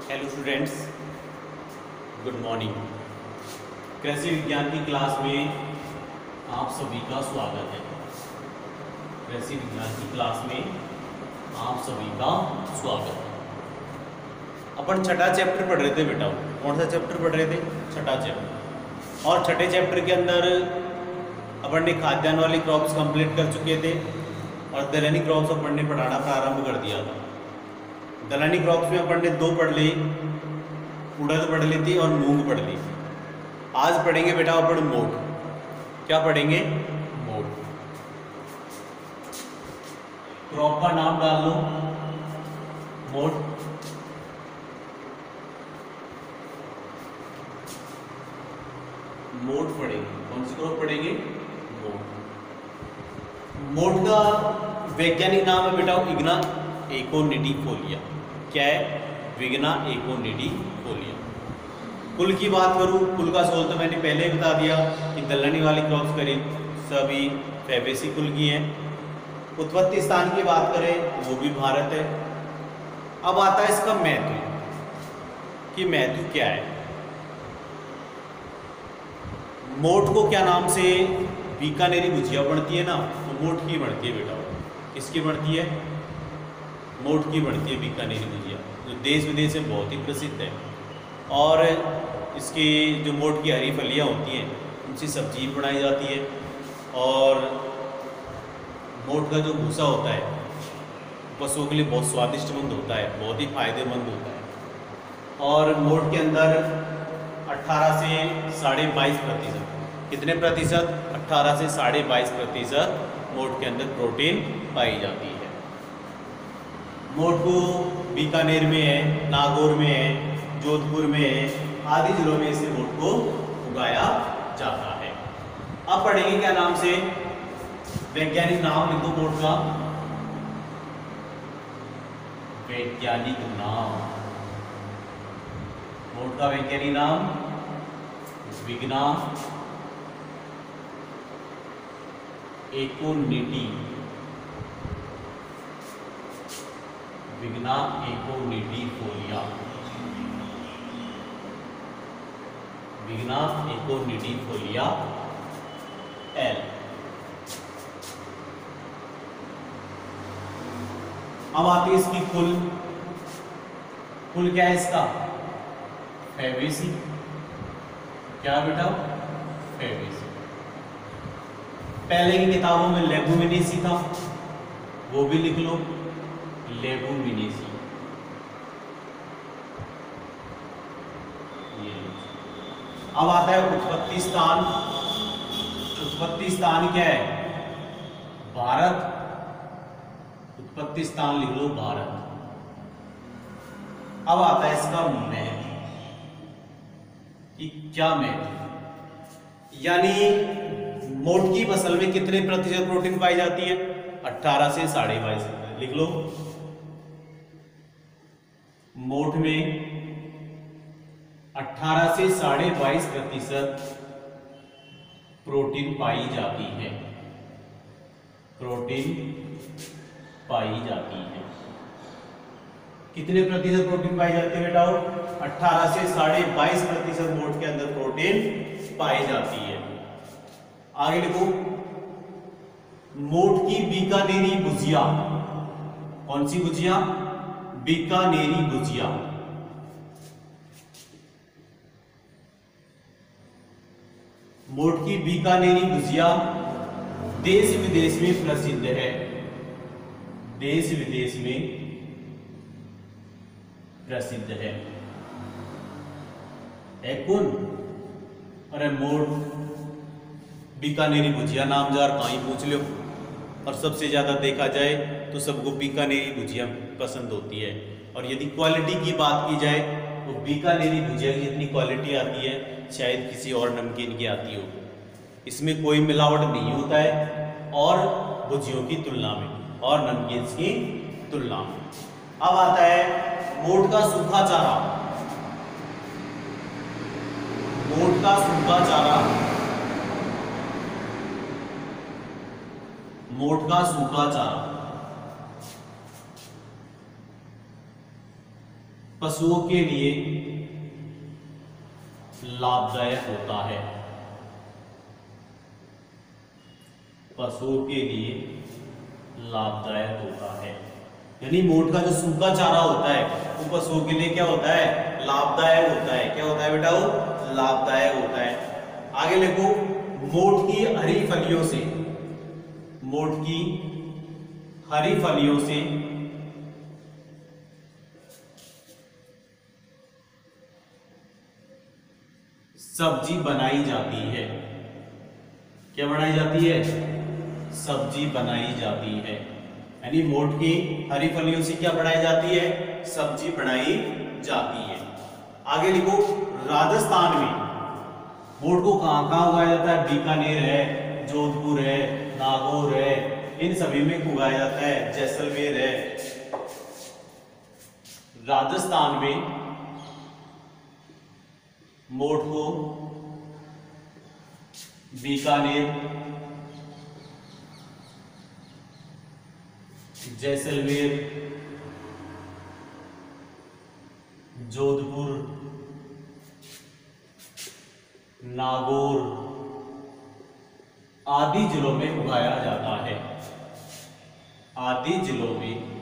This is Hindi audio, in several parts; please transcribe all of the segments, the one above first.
Hello students, good morning. कृषि विज्ञान की क्लास में आप सभी का स्वागत है। कृषि विज्ञान की क्लास में आप सभी का स्वागत है। अपन छठा चैप्टर पढ़ रहे थे बेटा। कौन सा चैप्टर पढ़ रहे थे? छठा चैप्टर। और छठे चैप्टर के अंदर अपन ने खाद्यान्न वाली क्रॉप्स कंप्लीट कर चुके थे और दलहनी क्रॉप्स अपन ने पढ़ाना प्रारंभ कर दिया था। दलहनी क्रॉप्स में अपन ने दो पढ़ ली, उड़द पढ़ ली थी और मूंग पढ़ ली। आज पढ़ेंगे बेटा अपन मोठ। क्या पढ़ेंगे? मोठ। क्रॉप का नाम डाल लो, मोठ। मोठ पढ़ेंगे। कौन सी क्रॉप पढ़ेंगे? मोठ। मोठ का वैज्ञानिक नाम है बेटा इग्ना एकोनिडिफोलिया। क्या है? विग्ना एकोनिडिफोलिया। कुल की बात करूं, कुल का सोल तो मैंने पहले ही बता दिया कि दलहनी वाली क्रॉप्स करीब सभी फैबेसी कुल की हैं। उत्पत्ति स्थान की बात करें वो भी भारत है। अब आता है इसका महत्व कि महत्व क्या है। मोठ को क्या नाम से बीकानेरी गुजिया बनती है ना, तो मोठ की बनती है बेटा। किसकी बनती है? मोठ की बनती है बीकानेरी गुजिया, जो देश विदेश में बहुत ही प्रसिद्ध है। और इसकी जो मोठ की हरी फलियाँ होती हैं उनसे सब्जी बनाई जाती है। और मोठ का जो भूसा होता है पशुओं के लिए बहुत स्वादिष्टमंद होता है, बहुत ही फायदेमंद होता है। और मोठ के अंदर 18 से 22.5%, कितने प्रतिशत? 18 से 22% मोठ के अंदर प्रोटीन पाई जाती है। मोठ को बीकानेर में है, नागौर में है, जोधपुर में है, आदि जिलों में इसे मोठ को उगाया जाता है। अब पढ़ेंगे क्या नाम से? वैज्ञानिक नाम लिखो मोठ का। वैज्ञानिक नाम मोठ का वैज्ञानिक नाम विग्ना एकोनिडी। विग्ना एकोनिडिफोलिया। विग्ना एकोनिडिफोलिया एल। अब आती है इसकी कुल। कुल क्या है इसका? फैबेसी। क्या बेटा? फैबेसी। पहले की किताबों में लेगुमिनेसी था, वो भी लिख लो, लेगुमिनेसी। अब आता है उत्पत्ति स्थान। उत्पत्ति स्थान क्या है? भारत। उत्पत्ति स्थान लिख लो भारत। अब आता है इसका महत्व कि क्या महत्व, यानी मोठ की फसल में कितने प्रतिशत प्रोटीन पाई जाती है? 18 से 22.5%। लिख लो, मोठ में 18 से 22.5% प्रोटीन पाई जाती है। प्रोटीन पाई जाती है। कितने प्रतिशत प्रोटीन पाई जाती है बेटा? 18 से 22.5% मोठ के अंदर प्रोटीन पाई जाती है। आगे लिखो, मोठ की बीकानेरी गुजिया। कौन सी गुजिया? बीकानेरी गुजिया। मोठ की बीकानेरी गुजिया देश विदेश में प्रसिद्ध है। देश विदेश में प्रसिद्ध है। कौन? अरे मोठ बीकानेरी गुजिया नाम जार कहीं पूछ लो। और सबसे ज्यादा देखा जाए तो सबको बीकानेरी गुजिया पसंद होती है। और यदि क्वालिटी की बात की जाए तो बीकानेरी गुजिया की जितनी क्वालिटी आती है शायद किसी और नमकीन की आती हो। इसमें कोई मिलावट नहीं होता है और भुजियों की तुलना में और नमकीन की तुलना में। अब आता है मोठ का सूखा चारा। मोठ का सूखा चारा। मोठ का सूखा चारा पशुओं के लिए लाभदायक होता है। पशुओं के लिए लाभदायक होता है, यानी मोठ का जो सूखा चारा होता है वो पशुओं के लिए क्या होता है, लाभदायक होता है। क्या होता है बेटा, वो लाभदायक होता है। आगे लिखो, मोठ की हरी फलियों से, मोठ की हरी फलियों से सब्जी बनाई जाती है। क्या बनाई जाती है, सब्जी बनाई जाती है। यानी मोठ की हरी फलियों से क्या बनाई जाती है, सब्जी बनाई जाती है। आगे लिखो, राजस्थान में मोठ को कहां कहां उगाया जाता है, बीकानेर है, जोधपुर है, नागौर है, इन सभी में उगाया जाता है। जैसलमेर है। राजस्थान में मोठ को बीकानेर, जैसलमेर, जोधपुर, नागौर आदि जिलों में उगाया जाता है। आदि जिलों में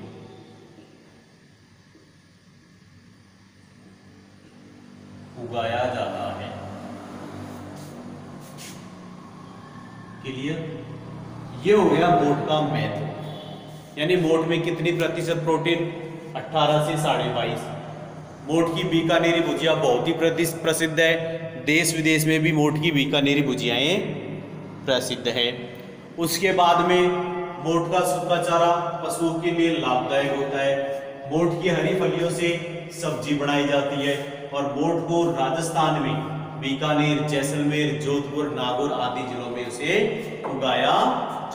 उगाया जाता है। क्लियर? ये हो गया मोठ का महत्व। यानी मोठ में कितनी प्रतिशत प्रोटीन, 18 से 22.5। मोठ की बीकानेरी भुजिया बहुत ही प्रसिद्ध है। देश विदेश में भी मोठ की बीकानेरी भुजियाएं प्रसिद्ध है। उसके बाद में मोठ का सूखा चारा पशुओं के लिए लाभदायक होता है। मोठ की हरी फलियों से सब्जी बनाई जाती है और मोठ को राजस्थान में बीकानेर, जैसलमेर, जोधपुर, नागौर आदि जिलों में उसे उगाया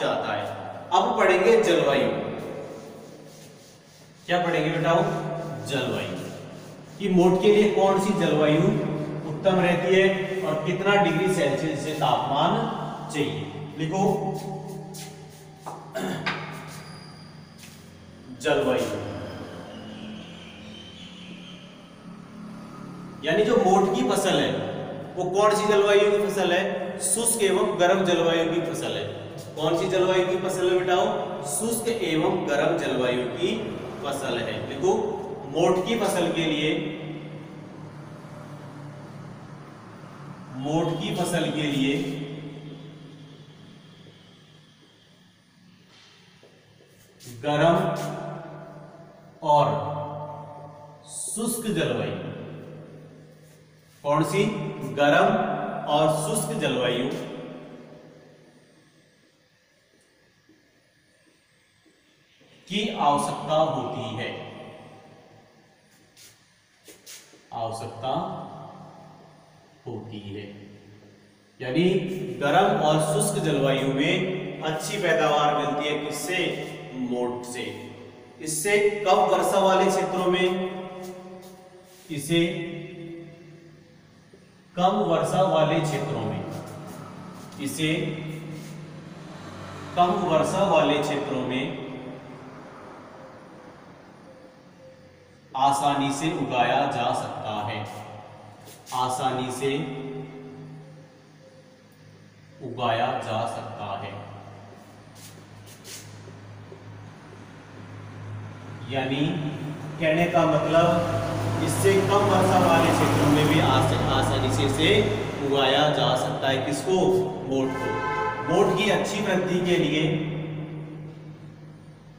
जाता है। अब पढ़ेंगे जलवायु। क्या पढ़ेंगे बेटा, जलवायु कि मोठ के लिए कौन सी जलवायु उत्तम रहती है और कितना डिग्री सेल्सियस से तापमान चाहिए। लिखो, जलवायु यानी जो मोठ की फसल है वो कौन सी जलवायु की फसल है, शुष्क एवं गर्म जलवायु की फसल है। कौन सी जलवायु की फसल है बेटा, शुष्क एवं गर्म जलवायु की फसल है। देखो, मोठ की फसल के लिए, मोठ की फसल के लिए गर्म और शुष्क जलवायु, कौन सी, गर्म और शुष्क जलवायु की आवश्यकता होती है। आवश्यकता होती है, यानी गर्म और शुष्क जलवायु में अच्छी पैदावार मिलती है। किससे, मोठ से। इससे कम वर्षा वाले क्षेत्रों में, इसे कम वर्षा वाले क्षेत्रों में, इसे कम वर्षा वाले क्षेत्रों में आसानी से उगाया जा सकता है। आसानी से उगाया जा सकता है, यानी कहने का मतलब इससे कम वर्षा वाले क्षेत्रों में भी आसानी से इसे उगाया जा सकता है। किसको, मोठ को। मोठ की अच्छी वृद्धि के लिए,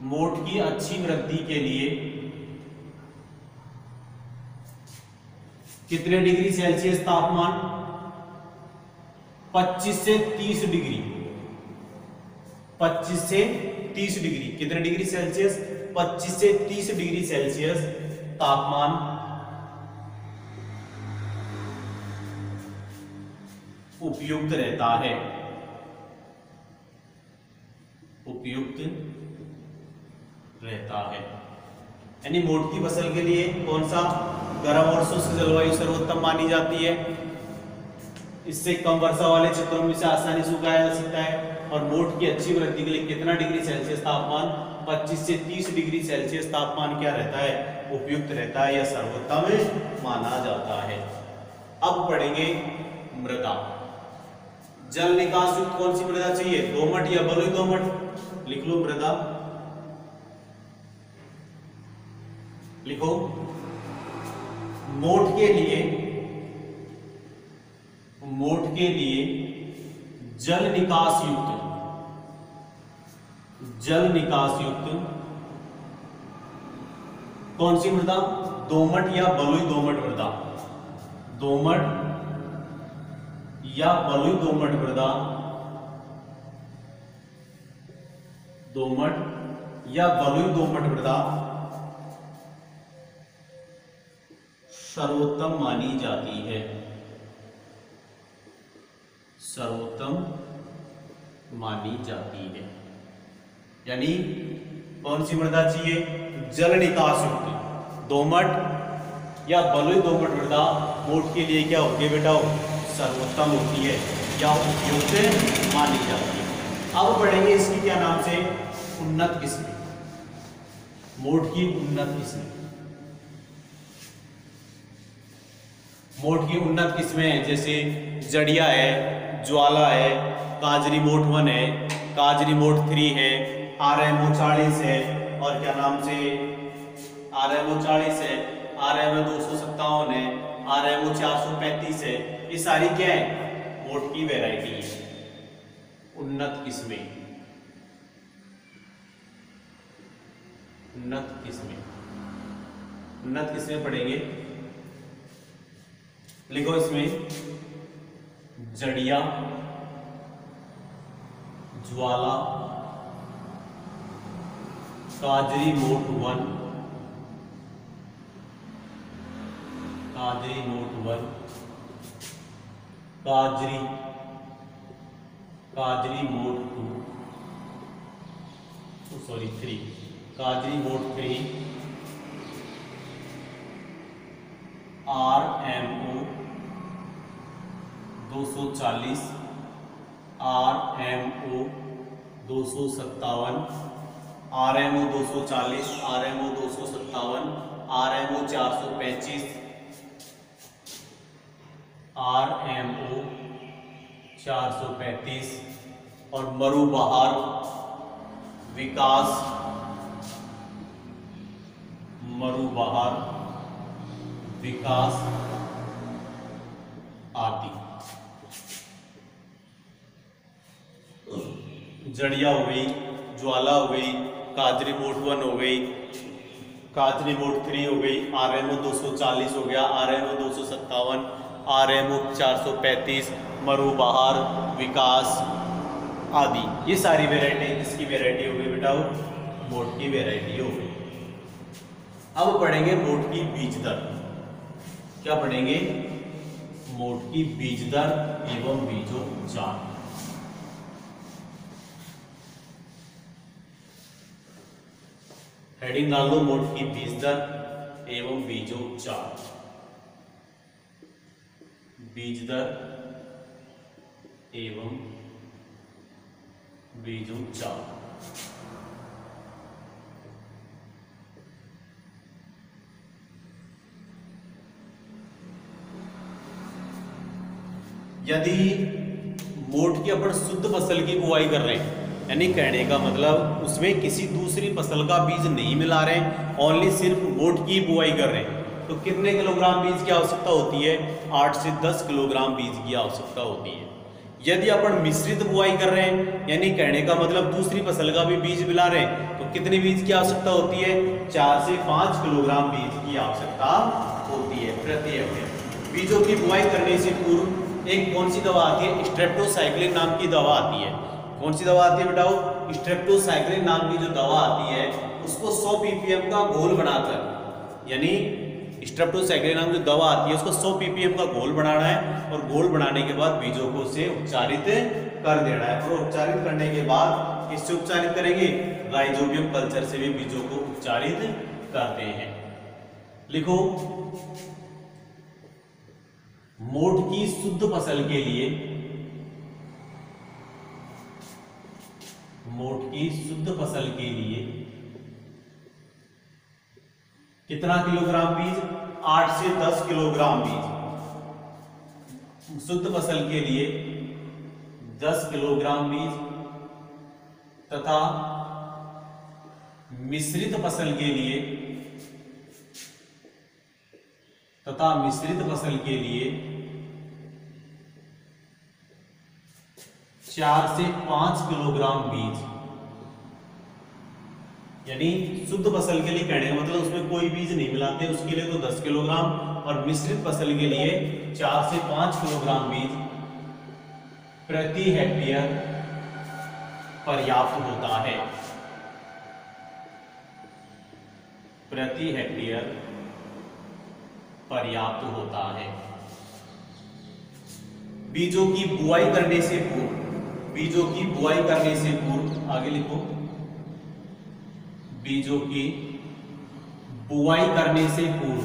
मोठ की अच्छी वृद्धि के लिए कितने डिग्री सेल्सियस तापमान, 25 से 30 डिग्री, 25 से 30 डिग्री, कितने डिग्री सेल्सियस, 25 से 30 डिग्री सेल्सियस तापमान उपयुक्त रहता है। उपयुक्त रहता है, यानी मोठ की फसल के लिए कौन सा, गर्म और शुष्क जलवायु सर्वोत्तम मानी जाती है। इससे कम वर्षा वाले क्षेत्रों में इसे आसानी से उगाया जा सकता है। और मोठ की अच्छी वृद्धि के लिए कितना डिग्री सेल्सियस तापमान, 25 से 30 डिग्री सेल्सियस तापमान क्या रहता है, उपयुक्त रहता है या सर्वोत्तम माना जाता है। अब पढ़ेंगे मृदा। जल निकास युक्त कौन सी मृदा चाहिए, दोमट या बलुई दोमट? लिख लो मृदा, लिखो। मोठ के लिए जल निकास युक्त कौन सी मृदा, दोमट या बलुई दोमट मृदा? दोमट या बलुई दोमट मृदा, दोमट या बलुई दोमट मृदा सर्वोत्तम मानी जाती है, सर्वोत्तम मानी जाती है। यानी कौन सी मृदा चाहिए, जल निकास युक्त दोमट या बलुई दोमट मृदा मोठ के लिए क्या होती है बेटा, सर्वोत्तम होती है या उपयुक्त मानी जाती है। अब पढ़ेंगे इसकी क्या नाम से, उन्नत किस्में। मोठ की उन्नत किस्में, मोठ की उन्नत किस्में जैसे जड़िया है, ज्वाला है, काजरी मोठ 1 है, काजरी मोठ 3 है, RMO 40 है, और क्या नाम से RMO 40 है, RMO 257 है, RMO 435 है। ये सारी क्या है, मोठ की वैरायटी है। उन्नत किस्में, उन्नत किस्में, उन्नत किस्में पढ़ेंगे। लिखो इसमें जड़िया, ज्वाला, काजरी मोठ 1, काजरी मोठ 1, काजरी मोठ 3, काजरी मोठ 3, RMO 240, RMO 257, RMO 240, RMO 257, RMO 435, RMO 435 और मरुबहार, विकास, मरुबहार, विकास आदि। जड़िया हो गई, ज्वाला हो गई, काजरी मोठ 1 हो गई, काजरी मोठ 3 हो गई, RMO 240 हो गया, RMO 257, RMO 435, मरुबहार, विकास आदि। ये सारी वैरायटी किसकी वैरायटी हो गई बेटा, मोठ की वैरायटी हो गई। अब पढ़ेंगे मोठ की बीज दर। क्या पढ़ेंगे, मोठ की बीज दर एवं बीजोपचार। हेडिंग डाल लो, मोठ की बीज दर एवं बीजोपचार। बीज दर एवं बीजोपचार। यदि मोठ की अपन शुद्ध फसल की बुआई कर रहे हैं, यानी कहने का मतलब उसमें किसी दूसरी फसल का बीज नहीं मिला रहे हैं, ओनली सिर्फ मोठ की बुआई कर रहे हैं, तो कितने किलोग्राम बीज की आवश्यकता होती है, 8 से 10 किलोग्राम बीज की आवश्यकता होती है। यदि अपन मिश्रित बुआई कर रहे हैं, यानी कहने का मतलब दूसरी फसल का भी बीज मिला रहे हैं, तो कितने बीज की आवश्यकता होती है, 4 से 5 किलोग्राम बीज की आवश्यकता होती है प्रति हेक्टेयर। बीजों की बुआई करने से पूर्व एक कौन सी दवा आती है, स्ट्रेप्टोसाइक्लिन नाम की दवा आती है। कौन सी दवा आती है बेटाओ, स्ट्रेप्टोसाइक्लिन नाम की जो दवा आती है उसको 100 ppm का घोल बनाकर, यानी स्ट्रेप्टोसाइक्लिन नाम जो दवा आती है उसको 100 ppm का घोल बनाना है, और घोल बनाने के बाद बीजों को से उपचारित कर देना है। और उपचारित करने के बाद किससे उपचारित करेंगे, राइजोबियम कल्चर से भी बीजों को उपचारित करते हैं। लिखो, मोठ की शुद्ध फसल के लिए, मोठ की शुद्ध फसल के लिए कितना किलोग्राम बीज? 8 से 10 किलोग्राम बीज। शुद्ध फसल के लिए 10 किलोग्राम बीज तथा मिश्रित फसल के लिए 4 से 5 किलोग्राम बीज। यानी शुद्ध फसल के लिए कहने का मतलब उसमें कोई बीज नहीं मिलाते, उसके लिए तो 10 किलोग्राम, और मिश्रित फसल के लिए 4 से 5 किलोग्राम बीज प्रति हेक्टेयर पर्याप्त होता है। प्रति हेक्टेयर पर्याप्त होता है। बीजों की बुआई करने से पूर्व, बीजों की बुआई करने से पूर्व, आगे लिखो, बीजों की बुआई करने से पूर्व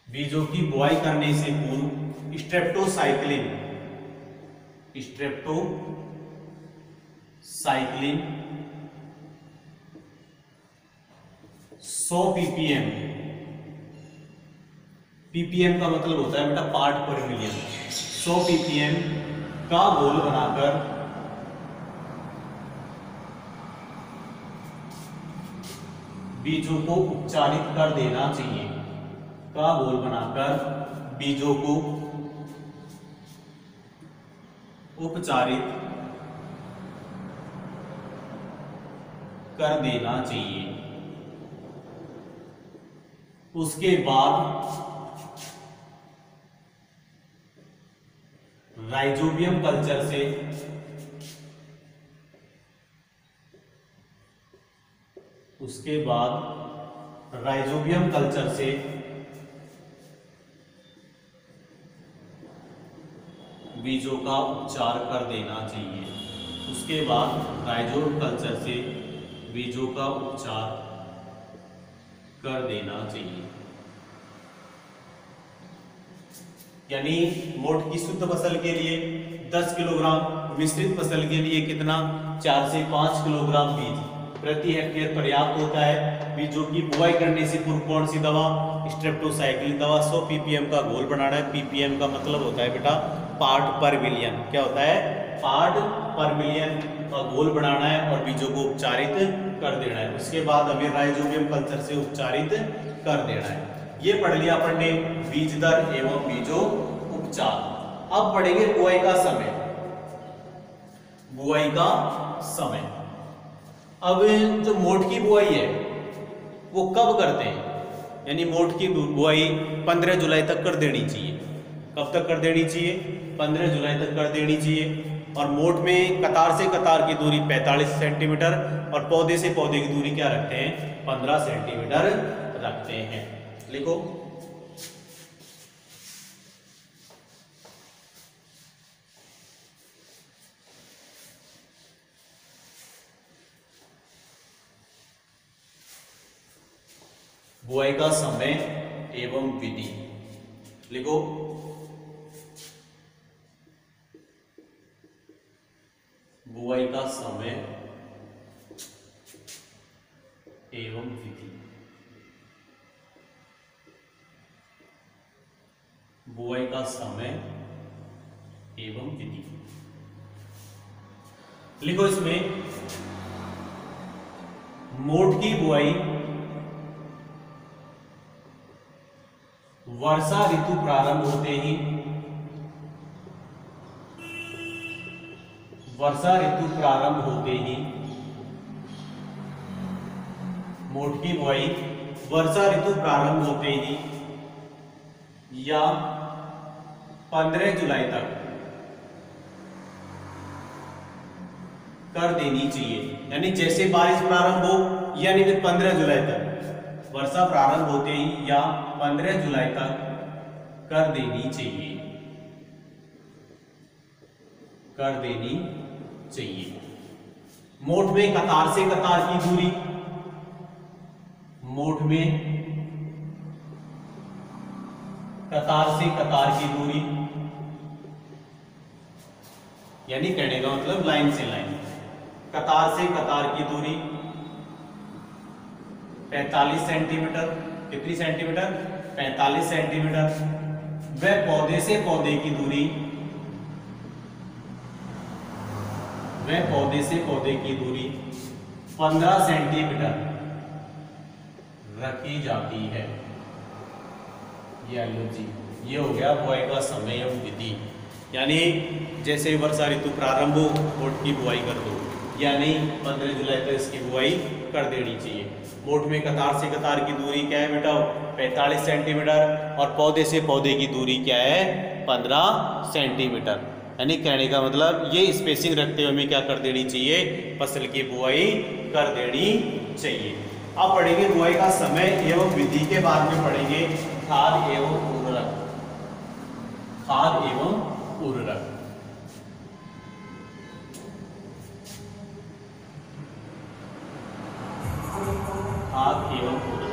बीजों की बुआई करने से पूर्व स्ट्रेप्टोसाइक्लिन 100 ppm, ppm का मतलब होता है बेटा पार्ट पर मिलियन, 100 ppm का घोल बनाकर बीजों को उपचारित कर देना चाहिए। का घोल बनाकर बीजों को उपचारित कर देना चाहिए। उसके बाद राइजोबियम कल्चर से बीजों का उपचार कर देना चाहिए। उसके बाद राइजोबियम कल्चर से बीजों का उपचार कर देना चाहिए। यानी मोठ की शुद्ध फसल के लिए 10 किलोग्राम, मिश्रित फसल के लिए कितना? 4 से 5 किलोग्राम बीज प्रति हेक्टेयर पर्याप्त होता है। बीजों की बुआई करने से पूर्व कौन सी दवा? स्ट्रेप्टोसाइक्लिन दवा 100 ppm का घोल बनाना है। ppm का मतलब होता है बेटा पार्ट पर मिलियन। क्या होता है? पार्ट पर मिलियन का घोल बनाना है और बीजों को उपचारित कर देना है। उसके बाद हमें राइजोबियम कल्चर से उपचारित कर देना है। ये पढ़ लिया अपन ने बीज दर एवं बीजों उपचार। अब पढ़ेंगे बुआई का समय। बुआई का समय, अब जो मोठ की बुआई है वो कब करते हैं? यानी मोठ की बुआई 15 जुलाई तक कर देनी चाहिए। कब तक कर देनी चाहिए? 15 जुलाई तक कर देनी चाहिए। और मोठ में कतार से कतार की दूरी 45 सेंटीमीटर और पौधे से पौधे की दूरी क्या रखते हैं? 15 सेंटीमीटर रखते हैं। लिखो, बुआई का समय एवं विधि। लिखो, बुआई का समय एवं विधि। बुआई का समय एवं विधि लिखो। इसमें मोठ की बुआई वर्षा ऋतु प्रारंभ होते ही, वर्षा ऋतु प्रारंभ होते ही मोठ की बुआई वर्षा ऋतु प्रारंभ होते ही या 15 जुलाई तक कर देनी चाहिए। यानी जैसे बारिश प्रारंभ हो यानी कि 15 जुलाई तक, वर्षा प्रारंभ होते ही या 15 जुलाई तक कर देनी चाहिए, कर देनी चाहिए। मोठ में कतार से कतार की दूरी, मोठ में कतार से कतार की दूरी, यानी कहने का मतलब लाइन से लाइन, कतार से कतार की दूरी 45 सेंटीमीटर। कितनी सेंटीमीटर? 45 सेंटीमीटर। व पौधे से पौधे की दूरी, व पौधे से पौधे की दूरी 15 सेंटीमीटर रखी जाती है। ये लो जी, ये हो गया बुआई का समय एवं विधि। यानी जैसे वर्षा ऋतु प्रारंभ हो मोठ की बुआई कर दो, यानी 15 जुलाई तक इसकी बुआई कर देनी चाहिए। मोठ में कतार से कतार की दूरी क्या है बेटा? 45 सेंटीमीटर। और पौधे से पौधे की दूरी क्या है? 15 सेंटीमीटर। यानी कहने का मतलब ये स्पेसिंग रखते हुए हमें क्या कर देनी चाहिए? फसल की बुआई कर देनी चाहिए। अब पढ़ेंगे बुआई का समय एवं विधि के बाद में पढ़ेंगे खाद एवं उर्वरक। खाद एवं उर्वरक। खाद एवं उर्वरक।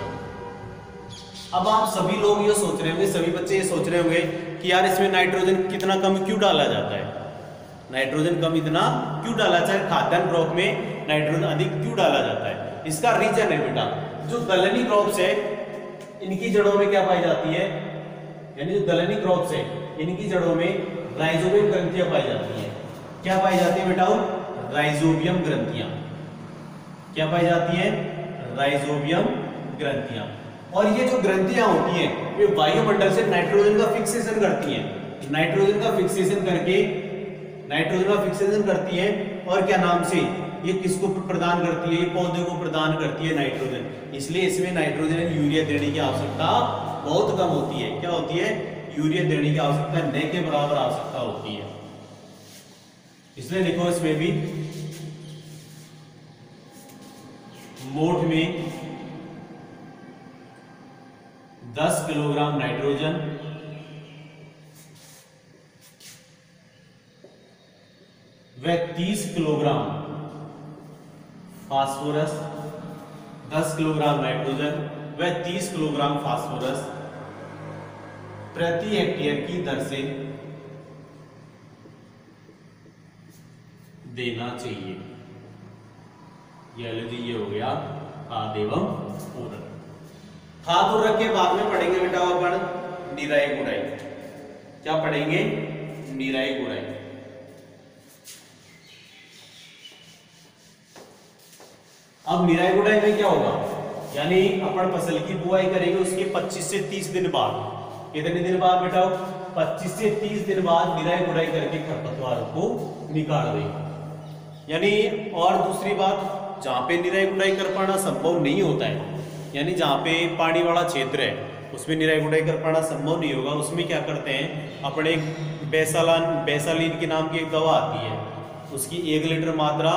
अब आप सभी लोग ये सोच रहे होंगे, सभी बच्चे ये सोच रहे होंगे कि यार इसमें नाइट्रोजन कितना कम क्यों डाला जाता है? नाइट्रोजन कम इतना क्यों डाला जाता है? खाद्यान्न क्रॉप में नाइट्रोजन अधिक क्यों डाला जाता है? इसका रीजन है बेटा, जो दलहनी क्रॉप्स है इनकी जड़ों में क्या पाई जाती है? यानी जो दलहनी क्रॉप्स है इनकी जड़ों में राइजोबियम ग्रंथियां पाई जाती है। क्या पाई जाती है बेटा? राइजोबियम ग्रंथियां। क्या पाई जाती है? राइजोबियम ग्रंथियां। और ये जो ग्रंथियां होती हैं ये वायुमंडल से नाइट्रोजन का फिक्सेशन करती हैं। नाइट्रोजन का फिक्सेशन करती है और क्या नाम से ये किसको प्रदान करती है? ये पौधे को प्रदान करती है नाइट्रोजन। इसलिए इसमें नाइट्रोजन यूरिया देने की आवश्यकता बहुत कम होती है। क्या होती है? यूरिया देने की आवश्यकता न के बराबर आवश्यकता होती है। इसलिए लिखो इसमें भी मोठ में 10 किलोग्राम नाइट्रोजन व 30 किलोग्राम फास्फोरस। 10 किलोग्राम नाइट्रोजन व 30 किलोग्राम फास्फोरस प्रति हेक्टेयर की दर से देना चाहिए। ये हो गया खाद एवं उर्वरक। खाद उर्वरक के बाद में पढ़ेंगे बेटा अपन निराई गुड़ाई। क्या पढ़ेंगे? निराई गुड़ाई। अब निराई गुड़ाई में क्या होगा? यानी अपन फसल की बुआई करेंगे उसके 25 से 30 दिन बाद। कितने दिन बाद बेटा? 25 से 30 दिन बाद निराई गुड़ाई करके खरपतवारों को निकाल देंगे। यानी और दूसरी बात, जहाँ पे निराई गुड़ाई कर पाना संभव नहीं होता है, यानी जहाँ पे पानी वाला क्षेत्र है उसमें निराई गुड़ाई कर पाना संभव नहीं होगा, उसमें क्या करते हैं अपने बेसालीन के नाम की एक दवा आती है, उसकी 1 लीटर मात्रा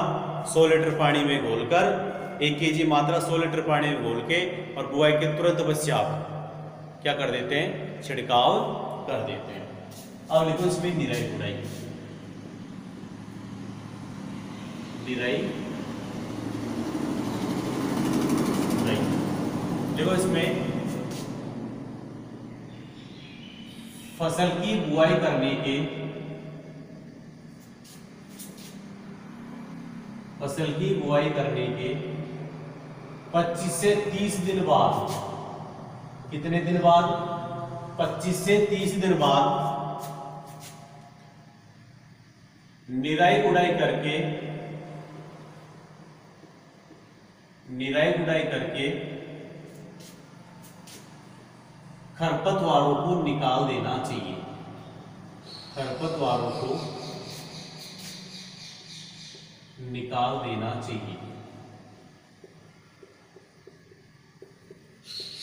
100 लीटर पानी में घोलकर 1 kg मात्रा 100 लीटर पानी में घोल के और बुआई के तुरंत पश्चात क्या कर देते हैं? छिड़काव कर देते हैं। अब लिखो इसमें निराई गुड़ाई। निराई गुड़ाई देखो इसमें फसल की बुआई करने के 25 से 30 दिन बाद, कितने दिन बाद? 25 से 30 दिन बाद निराई गुड़ाई करके खरपतवारों को निकाल देना चाहिए। खरपतवारों को निकाल देना चाहिए।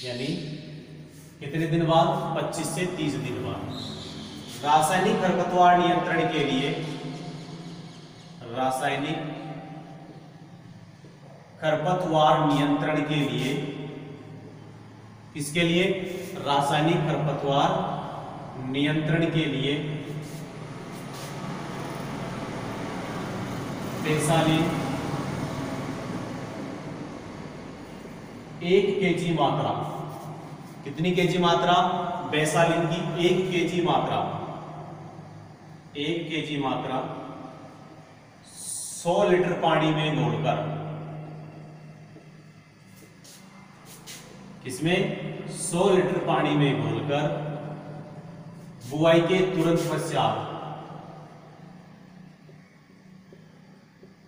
यानी कितने दिन बाद? 25 से 30 दिन बाद। रासायनिक खरपतवार नियंत्रण के लिए, रासायनिक खरपतवार नियंत्रण के लिए, किसके लिए? रासायनिक खरपतवार नियंत्रण के लिए बेसालीन 1 kg मात्रा, कितनी kg मात्रा? बेसालीन की 1 kg मात्रा, 1 kg मात्रा 100 लीटर पानी में घोलकर, किसमें 100 लीटर पानी में घोलकर बुआई के तुरंत पश्चात,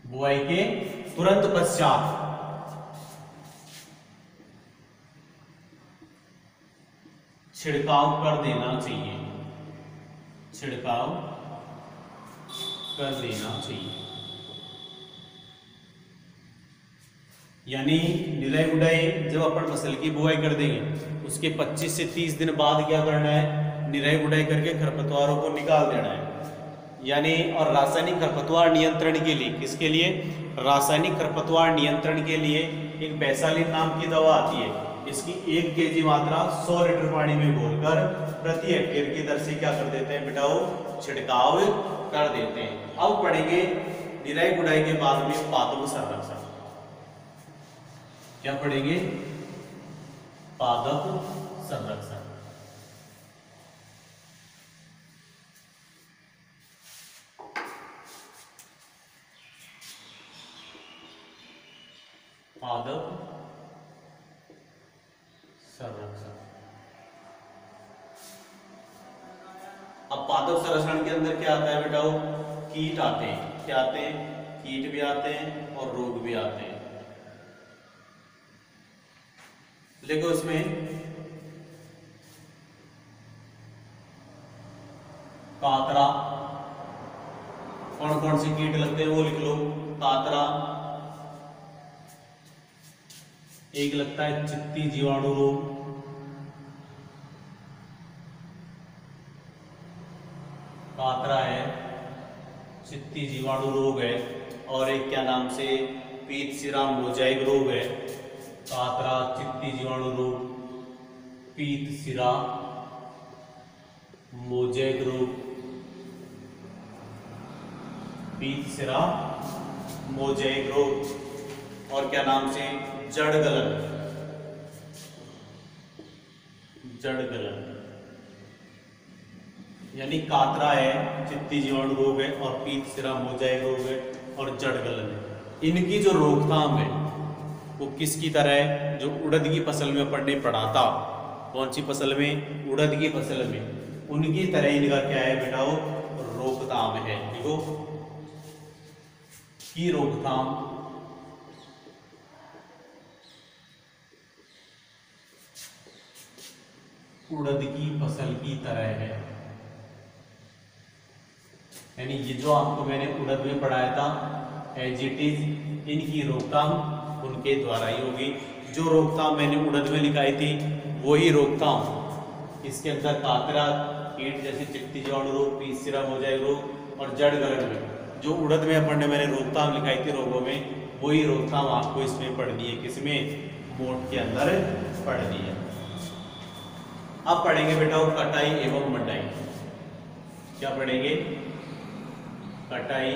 बुआई के तुरंत पश्चात छिड़काव कर देना चाहिए, छिड़काव कर देना चाहिए। यानी निराई गुड़ाई जब अपन फसल की बुआई कर देंगे उसके 25 से 30 दिन बाद क्या करना है, निराई गुड़ाई करके खरपतवारों को निकाल देना है। यानी और रासायनिक खरपतवार नियंत्रण के लिए, किसके लिए, रासायनिक खरपतवार नियंत्रण के लिए एक बैसालिन नाम की दवा आती है। इसकी 1 kg मात्रा 100 लीटर पानी में घोलकर प्रति हेक्टेयर की दर से क्या कर देते हैं बेटाओ, छिड़काव कर देते हैं। अब पढ़ेंगे निराई गुड़ाई के बाद में पादप संरक्षण। क्या पढ़ेंगे, पादप संरक्षण। पादप संरक्षण। अब पादप संरक्षण के अंदर क्या आता है बेटाओ, कीट आते हैं। क्या आते हैं, कीट भी आते हैं और रोग भी आते हैं। देखो इसमें कातरा, कौन कौन से कीट लगते हैं वो लिख लो। कातरा, एक लगता है चित्ती जीवाणु रोग, कातरा है, चित्ती जीवाणु रोग है, और एक क्या नाम से पीत सिरा मोजाइक रोग है। कातरा, चित्ती जीवाणु रोग, पीत सिरा मोजाइक रोग, पीत सिरा मोजाइक रोग, और क्या नाम से जड़ गलन, जड़ गलन। यानी कातरा है, चित्ती जीवाणु रोग है, और पीत सिरा मोजाइक रोग है, और जड़ गलन है। इनकी जो रोकथाम है वो किसकी तरह है, जो उड़द की फसल में अपन ने पढ़ा था। कौन सी फसल में, उड़द की फसल में, उनकी तरह इनका क्या है बेटाओ, रोकथाम है। देखो की रोकथाम, उड़द की फसल की तरह है। यानी ये जो आपको मैंने उड़द में पढ़ाया था एज इट इज, इनकी रोकथाम उनके द्वारा ही होगी। जो रोकथाम मैंने उड़द में लिखाई थी वही रोकथाम इसके अंदर कातरा कीट जैसे चित्ती जीवाणु रोग, पीत सिरा मोजाइक रोग और जड़ गलन में जो उड़द में अपन ने मैंने रोकथाम लिखाई थी रोगों में, वही रोकथाम आपको इसमें पढ़नी है। किसमें, मोट के अंदर पढ़नी है। अब पढ़ेंगे बेटा कटाई एवं मंडाई। क्या पढ़ेंगे, कटाई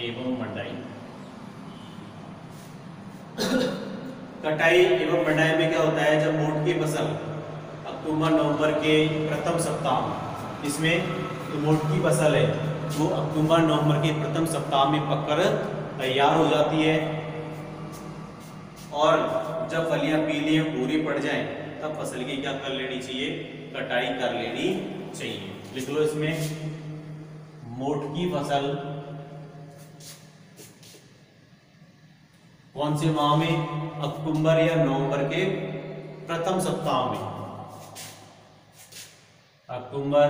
एवं मंडाई। कटाई एवं मंडाई में क्या होता है, जब मोट की फसल अक्टूबर नवंबर के प्रथम सप्ताह, इसमें जो मोट की फसल है वो अक्टूबर नवंबर के प्रथम सप्ताह में पककर तैयार हो जाती है, और जब फलियां पीली भूरी पड़ जाएं तब फसल की क्या कर लेनी चाहिए, कटाई कर लेनी चाहिए। लिख लो इसमें, मोट की फसल कौन से माह में, अक्टूबर या नवंबर के प्रथम सप्ताह में, अक्टूबर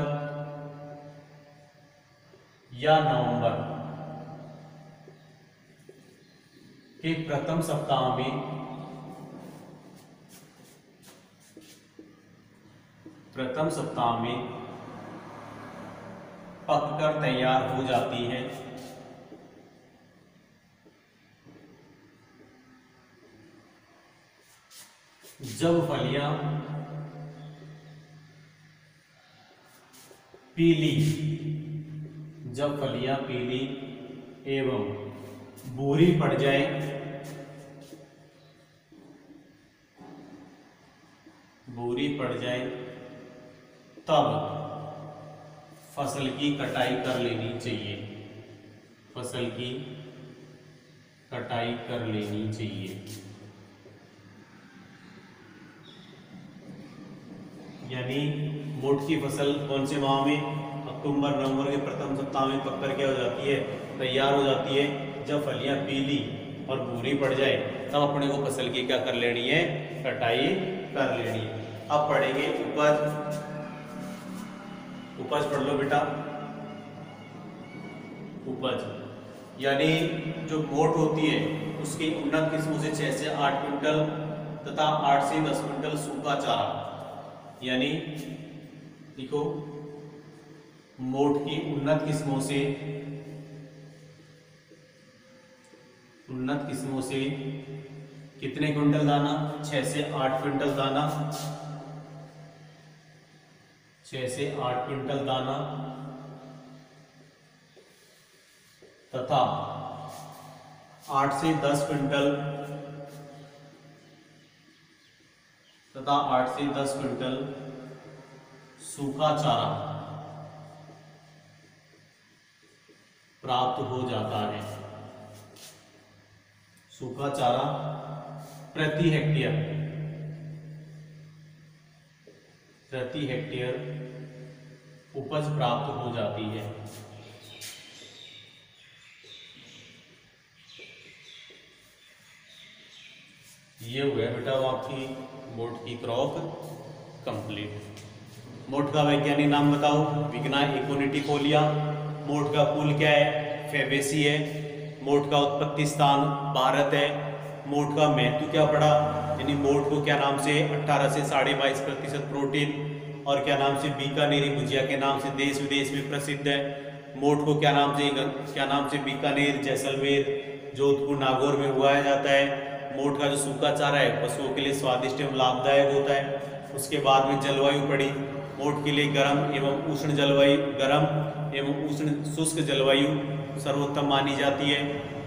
या नवंबर के प्रथम सप्ताह में, प्रथम सप्ताह में पककर तैयार हो जाती है। जब फलियां पीली, जब फलियां पीली एवं भूरी पड़ जाए, भूरी पड़ जाए तब फसल की कटाई कर लेनी चाहिए। फसल की कटाई कर लेनी चाहिए। यानी मोठ की फसल कौन से माह में? अक्टूबर नवंबर के प्रथम सप्ताह में पककर क्या हो जाती है? तैयार हो जाती है। जब फलियां पीली और भूरी पड़ जाए तब अपने को फसल की क्या कर लेनी है? कटाई कर लेनी है। अब पढ़ेंगे उपज। उपज पढ़ लो बेटा। उपज यानी जो मोठ होती है उसकी उन्नत किस्मों से 6 से 8 क्विंटल तथा 8 से 10 क्विंटल सूखा चारा। यानी देखो मोठ की उन्नत किस्मों से कितने क्विंटल दाना? 6 से 8 क्विंटल दाना। 6 से 8 क्विंटल दाना तथा 8 से 10 क्विंटल सूखा चारा प्राप्त हो जाता है। सूखा चारा प्रति हेक्टेयर उपज प्राप्त हो जाती है। ये हो गया बेटा आपकी मोठ की क्रॉप कंप्लीट। मोठ का वैज्ञानिक नाम बताओ? विग्ना एकोनिटिफोलिया। मोठ का कुल क्या है? फेबेसी है। मोठ का उत्पत्ति स्थान भारत है। मोठ का महत्व क्या पड़ा? यानी मोठ को क्या नाम से 18 से 22.5% प्रोटीन और क्या नाम से बीकानेरी भुजिया के नाम से देश विदेश में प्रसिद्ध है। मोठ को क्या नाम से बीकानेर, जैसलमेर, जोधपुर, नागौर में उगाया जाता है। मोठ का जो सूखा चारा है पशुओं के लिए स्वादिष्ट एवं लाभदायक होता है। उसके बाद में जलवायु पड़ी। मोठ के लिए गर्म एवं उष्ण शुष्क जलवायु सर्वोत्तम मानी जाती है।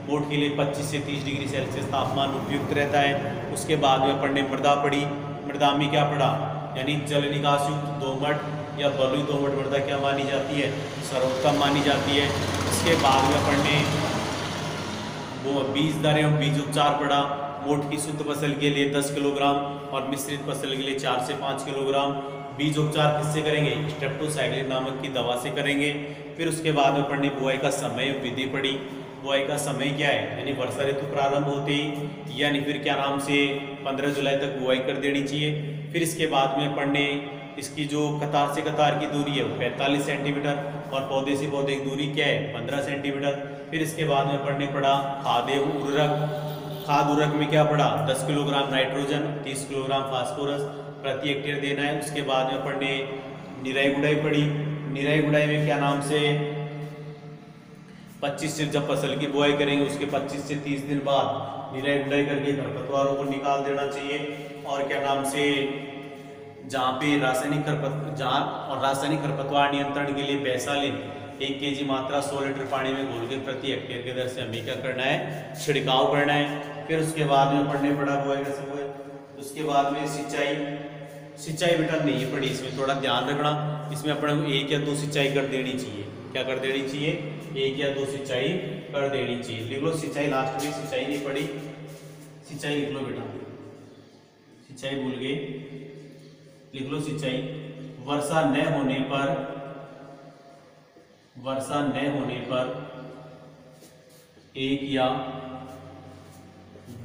मोठ के लिए 25 से 30 डिग्री सेल्सियस तापमान उपयुक्त रहता है। उसके बाद में अपन ने मृदा पढ़ी। मृदा में क्या पढ़ा? यानी जल निकास युक्त दोमट या बलुई दोमट मृदा क्या मानी जाती है? सर्वोत्तम मानी जाती है। इसके बाद में अपन ने वो बीज दर एवं बीज उपचार पढ़ा। मोठ की शुद्ध फसल के लिए 10 किलोग्राम और मिश्रित फसल के लिए 4 से 5 किलोग्राम। बीज उपचार किससे करेंगे? स्ट्रेप्टोसाइक्लिन नामक की दवा से करेंगे। फिर उसके बाद में पढ़नी बुआई का समय विधि पड़ी। बुआई का समय क्या है? यानी वर्षा ऋतु प्रारंभ होते ही यानी फिर क्या नाम से 15 जुलाई तक बुआई कर देनी चाहिए। फिर इसके बाद में पढ़ने इसकी जो कतार से कतार की दूरी है वो 45 सेंटीमीटर और पौधे से पौधे की दूरी क्या है? 15 सेंटीमीटर। फिर इसके बाद में पढ़ने पड़ा खाद एवं उर्वरक। खाद उर्वरक में क्या पड़ा? 10 किलोग्राम नाइट्रोजन, 30 किलोग्राम फास्फोरस प्रति हेक्टेयर देना है। उसके बाद में अपन ने निराई गुड़ाई पड़ी। निराई गुड़ाई में क्या नाम से 25 से जब फसल की बुआई करेंगे उसके 25 से 30 दिन बाद निराई गुड़ाई करके खरपतवारों को निकाल देना चाहिए। और क्या नाम से जहाँ पे रासायनिक खरपतवार नियंत्रण के लिए बेसालिन 1 kg मात्रा 100 लीटर पानी में घोल के प्रति हेक्टेयर के दर से हमें क्या करना है? छिड़काव करना है। फिर उसके बाद में पढ़ने पड़ा बुआई का समय। उसके बाद में सिंचाई बेटा नहीं पड़ी। इसमें थोड़ा ध्यान रखना। इसमें अपने को 1 या 2 सिंचाई कर देनी चाहिए। क्या कर देनी चाहिए? 1 या 2 सिंचाई कर देनी चाहिए। लिख लो सिंचाई। लास्ट में सिंचाई नहीं पड़ी, सिंचाई लिख लो बेटा। सिंचाई भूल गए, लिख लो सिंचाई। वर्षा न होने पर 1 या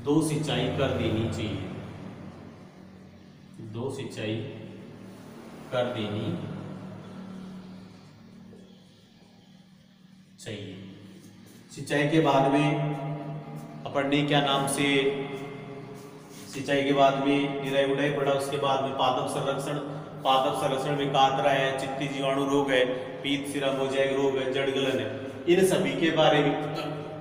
2 सिंचाई कर देनी चाहिए। 2 सिंचाई कर देनी चाहिए। सिंचाई के बाद में अपन ने क्या नाम से सिंचाई के बाद में निराई गुड़ाई पड़ा। उसके बाद में पादप संरक्षण में कातरा है, चित्ती जीवाणु रोग है, पीत सिरा मोजैक रोग है, जड़ गलन है। इन सभी के बारे में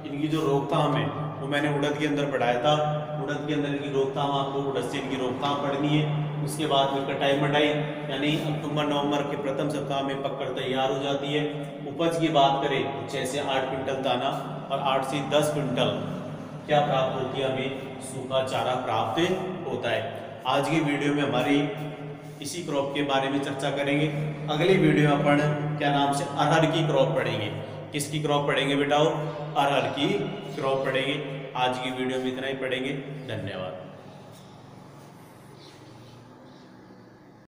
इनकी जो रोकथाम है वो मैंने उड़द के अंदर पढ़ाया था। उड़द के अंदर की रोकथाम आपको उड़द से इनकी रोकथाम पढ़नी है। उसके बाद में कटाई मटाई यानी अक्टूबर नवंबर के प्रथम सप्ताह में पककर तैयार हो जाती है। उपज की बात करें तो 6 से 8 क्विंटल दाना और 8 से 10 क्विंटल क्या प्राप्त होती है? हमें सूखा चारा प्राप्त होता है। आज की वीडियो में हमारी इसी क्रॉप के बारे में चर्चा करेंगे। अगली वीडियो में अपन क्या नाम से अरहर की क्रॉप पढ़ेंगे। किसकी क्रॉप पढ़ेंगे बेटाओ? अरहर की क्रॉप पढ़ेंगे। आज की वीडियो में इतना ही पढ़ेंगे। धन्यवाद।